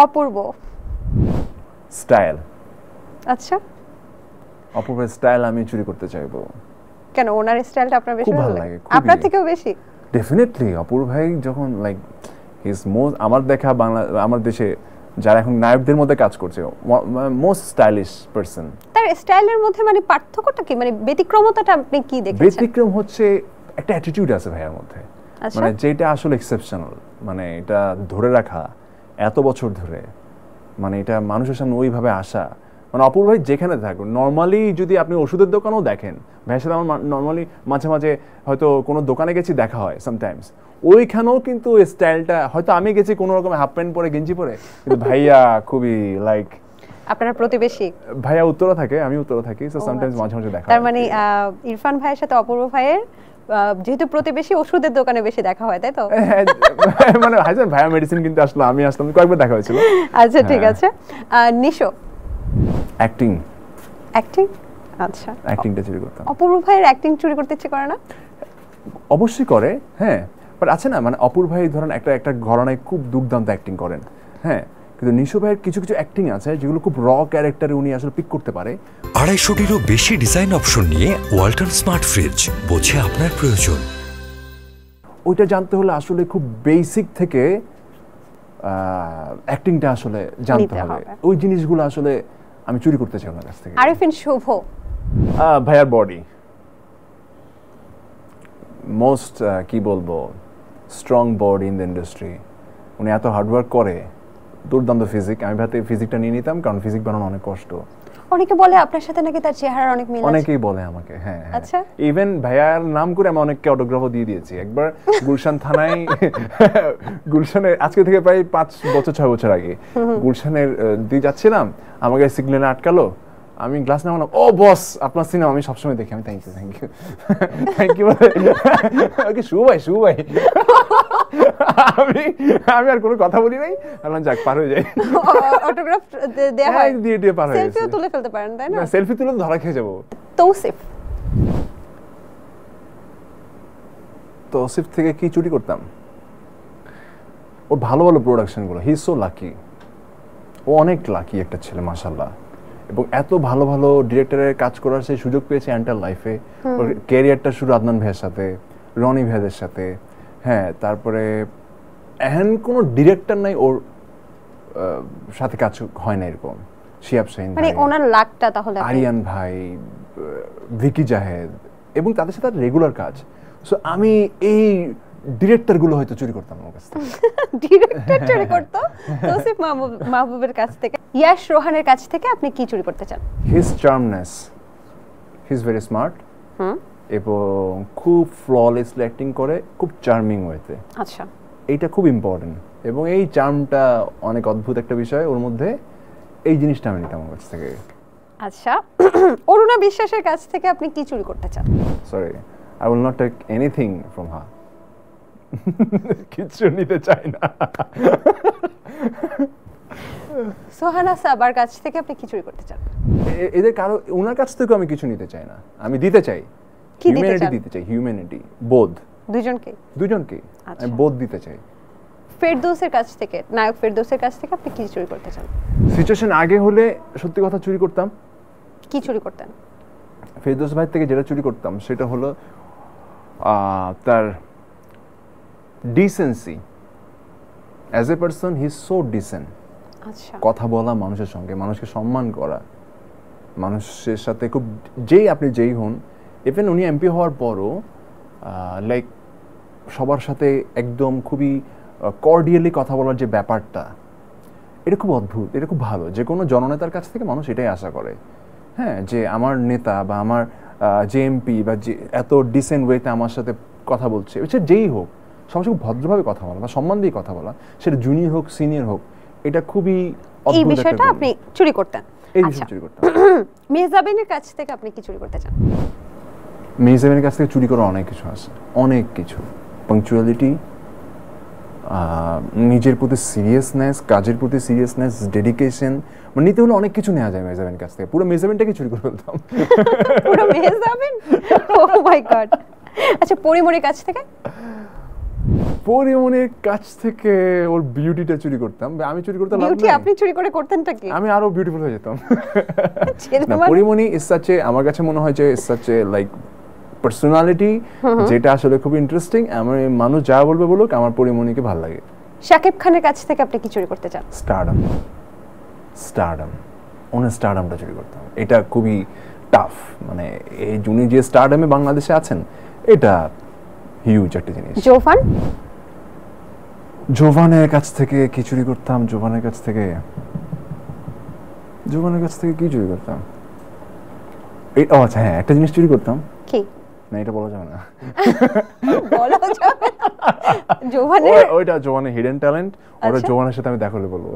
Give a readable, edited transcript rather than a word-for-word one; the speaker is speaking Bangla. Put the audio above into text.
অপূর্ব স্টাইল। আচ্ছা, অপূর্বের স্টাইল আমি চুরি করতে চাইবো। কেন ওনার স্টাইলটা আপনার বেশি খুব ভালো ভালো লাগে? লাগে, আপনার থেকেও বেশি? ডেফিনেটলি অপূর্ব ভাই যখন লাইক হিজ মোস্ট, আমার দেখা বাংলা আমার দেশে যারা এখন নায়কদের মধ্যে কাজ করছে, মোস্ট স্টাইলিশ পারসন। তার স্টাইলের মধ্যে মানে পার্থক্যটা কি, মানে ব্যতিক্রমতাটা আপনি কি দেখেছেন? ব্যতিক্রম হচ্ছে একটা অ্যাটিটিউড আছে ভাইয়ের মধ্যে, আচ্ছা। মানে যেটা আসলে এক্সেপশনাল, মানে এটা ধরে রাখা এত বছর ধরে, মানে এটা মানুষের সামনে ওইভাবে আসা, মানে অপূর্ব ভাই যেখানে থাকুন, নর্মালি যদি আপনি ওষুধের দোকানেও দেখেন, ভাইয়ের সাথে আমার নর্মালি মাঝে মাঝে হয়তো কোনো দোকানে গেছি দেখা হয় সামটাইমস, ওইখানেও কিন্তু স্টাইলটা, হয়তো আমি গেছি কোনো রকম হাফ প্যান্ট পরে গেঞ্জি পরে, কিন্তু ভাইয়া খুবই লাইক, আপনার প্রতিবেশী ভাইয়া উত্তরা থাকে, আমি উত্তরা থাকি, সো সামটাইমস মাঝে মাঝে দেখা। তার মানে ইরফান ভাইয়ের সাথে অপূর্ব ভাইয়ের যেহেতু প্রতিবেশী, ওষুধের দোকানে বেশি দেখা হয়, তাই তো? মানে হাজার ভাইয়া মেডিসিন কিনতে আসলো, আমি আসলাম, কয়েকবার দেখা হয়েছিল। আচ্ছা, ঠিক আছে। নিশো অ্যাক্টিং। অ্যাক্টিং, আচ্ছা। অ্যাক্টিংটা চুরি করতাম। অপূর্ব ভাইয়ের অ্যাক্টিং চুরি করতে ইচ্ছে করে না? অবশ্যই করে, হ্যাঁ, বাট আছে না, মানে অপূর্ব ভাই ধরেন একটা ঘরানায় খুব দুর্দান্ত অ্যাক্টিং করেন, হ্যাঁ, কিন্তু নিশো ভাইয়ের কিছু কিছু অ্যাক্টিং আছে যেগুলো খুব র ক্যারেক্টারে উনি আসলে পিক করতে পারে। 250-টিরও বেশি ডিজাইন অপশন নিয়ে ওয়ালটন স্মার্ট ফ্রিজ, বোঝে আপনার প্রয়োজন। ওইটা জানতে হলে আসলে খুব বেসিক থেকে অ্যাক্টিংটা আসলে জানতে হবে। ওই জিনিসগুলো আসলে আমি চুরি করতে চাই ওনার কাছ থেকে। আরিফিন শুভ ভাইয়ার বডি, মোস্ট কি বলবো, strong body in the industry. উনি এত হার্ডওয়ার্ক করে, দুর্দান্ত ফিজিক। আমি ভাবতে ফিজিকটা নিয়ে নিতাম, কারণ ফিজিক বানানো অনেক কষ্ট। অনেকে বলে আপনার সাথে নাকি তার চেহারার অনেক মিল আছে। অনেকেই বলে আমাকে, হ্যাঁ। আচ্ছা। ইভেন ভাইয়ার নাম করে আমি অনেককে অটোগ্রাফও দিয়ে দিয়েছি। একবার গুলশান থানায়, গুলশানে আজকে থেকে প্রায় 5 বছর 6 বছর আগে, গুলশানের দিয়ে যাচ্ছিলাম, আমাকে সিগন্যালে আটকালো, আমি গ্লাস না বললাম, ও বস আপনার সিনেমা আমি সবসময় দেখি, আমি থ্যাংক ইউ ওকে, শুভ ভাই আমি আর কোনো কথা বলি নাই, বললাম যাক পার হয়ে যাই। অটোগ্রাফ দেয়া হয়, দিয়ে পার হয়ে গেছে। সেলফিও তুলে ফেলতে পারেন, তাই না? সেলফি তুলে ধরা খেয়ে যাবো। তৌসিফ থেকে কি চুরি করতাম? ওর ভালো ভালো প্রোডাকশনগুলো। হি ইজ সো লাকি, ও অনেক লাকি একটা ছেলে মাশাআল্লাহ, এবং এত ভালো ভালো ডিরেক্টরের কাজ করার সেই সুযোগ পেয়েছে এন্টার লাইফে। ওর ক্যারিয়ারটা শুরু আদনান ভাইয়ের সাথে, রনি ভাইয়ের সাথে, হ্যাঁ, তারপরে এখন কোনো ডিরেক্টর নাই ওর সাথে কাজ হয় না এরকম। শিয়াব শাহিন, মানে ওনার লাকটা তাহলে আরিয়ান ভাই, ভিকি জাহেদ, এবং তাদের সাথে রেগুলার কাজ। সো আমি এই ডিরেক্টরগুলো হয়তো চুরি করতাম ওর কাছ থেকে। ডিরেক্টর চুরি করতো তৌসিফ মাহবুবের কাছ থেকে। ইয়াশ রোহানের কাছ থেকে আপনি কি চুরি করতে চান? His charmness, he is very smart, এবং খুব ফ্ললেসলি অ্যাক্টিং করে, খুব চার্মিং ওয়েতে। আচ্ছা, এইটা খুব ইম্পর্টেন্ট, এবং এই চার্মটা অনেক অদ্ভুত একটা বিষয় ওর মধ্যে। এই জিনিসটা আমি নিতাম ওর কাছ থেকে। আচ্ছা, অরুণা বিশ্বাসের কাছ থেকে আপনি কি চুরি করতে চান? Sorry, I will not take anything from her. কিছু নিতে চাই না। সোহানা সাবার কাছ থেকে আপনি কি চুরি করতে চান? এদের কারো ওনার কাছ থেকে আমি কিছু নিতে চাই না, আমি দিতে চাই, হিউম্যানিটি দিতে চাই, হিউম্যানিটি, বোধ। দুজনকে আমি বোধ দিতে চাই। ফেরদৌসের কাছ থেকে, নায়ক ফেরদৌসের কাছ থেকে আপনি কি চুরি করতে চান? সিচুয়েশন আগে হলে সত্যি কথা চুরি করতাম। কি চুরি করতেন? ফেরদৌস ভাই থেকে যেটা চুরি করতাম সেটা হলো তার decency. As a person he is so decent. আচ্ছা, কথা বলা, মানুষের সঙ্গে মানুষকে সম্মান করা, মানুষের সাথে খুব আপনি যেই হন, ইভেন উনি এমপি হওয়ার পরও লাইক সবার সাথে একদম খুবই কর্ডিয়ালি কথা বলার যে ব্যাপারটা, এটা খুব অদ্ভুত, এটা খুব ভালো। যে কোনো জননেতার কাছ থেকে মানুষ এটাই আশা করে, হ্যাঁ, যে আমার নেতা বা আমার যে এমপি বা যে এত ডিসেন্ট ওয়েতে আমার সাথে কথা বলছে, যেই হোক সবার সাথে ভদ্রভাবে কথা বলা বা সম্মান দিয়ে কথা বলা, সেটা জুনিয়র হোক সিনিয়র হোক, এটা খুবই এই বিষয়টা আপনি চুরি করতেন। এই বিষয়টা চুরি করতাম। মেহজাবিনের কাছ থেকে আপনি কি চুরি করতে চান? মেহজাবিনের কাছ থেকে চুরি করা অনেক কিছু আছে, অনেক কিছু। পাংচুয়ালিটি, নিজের প্রতি সিরিয়াসনেস, কাজের প্রতি সিরিয়াসনেস, ডেডিকেশন, মানে নিতে হলে অনেক কিছু নেওয়া যায় মেহজাবিনের কাছ থেকে। পুরো মেহজাবিনটাকে চুরি করে ফেলতাম। পুরো মেহজাবিন? ও মাই গড। আচ্ছা, পরিমণির কাছ থেকে? পরিমনির কাছ থেকে ওর বিউটিটা চুরি করতাম। আমি চুরি করতে লাভ বিউটি নাই। আপনি চুরি করে করতেনটা কি? আমি আরো বিউটিফুল হয়ে যেতাম। ছেলে না, মানুষ। পরিমনি ইজ সাচ এ, আমার কাছে মনে হয় যে is such a like personality, যেটা আসলে খুব ইন্টারেস্টিং। আমার মানুষ যা বলবে বলুক, আমার পরিমনিকে ভালো লাগে। শাকিব খানের কাছ থেকে আপনি কি চুরি করতে চান? স্টারডাম, স্টারডাম, ওনার স্টারডামটা চুরি করতাম। এটা খুবই টাফ, মানে এই উনি যে স্টারডামে বাংলাদেশে আছেন, এটা হিউজ একটা জিনিস। জোভান? জোভানের কাছ থেকে কি চুরি করতাম? জোভানের কাছ থেকে কি চুরি করতাম? ও আচ্ছা, হ্যাঁ, একটা জিনিস চুরি করতাম। কি? না, এটা বলা যাবে না। বলা যাবে না। জোভানের ওইটা জোভানের হিডেন ট্যালেন্ট, ওটা আচ্ছা। জোভানের সাথে আমি দেখা হলে বলবো।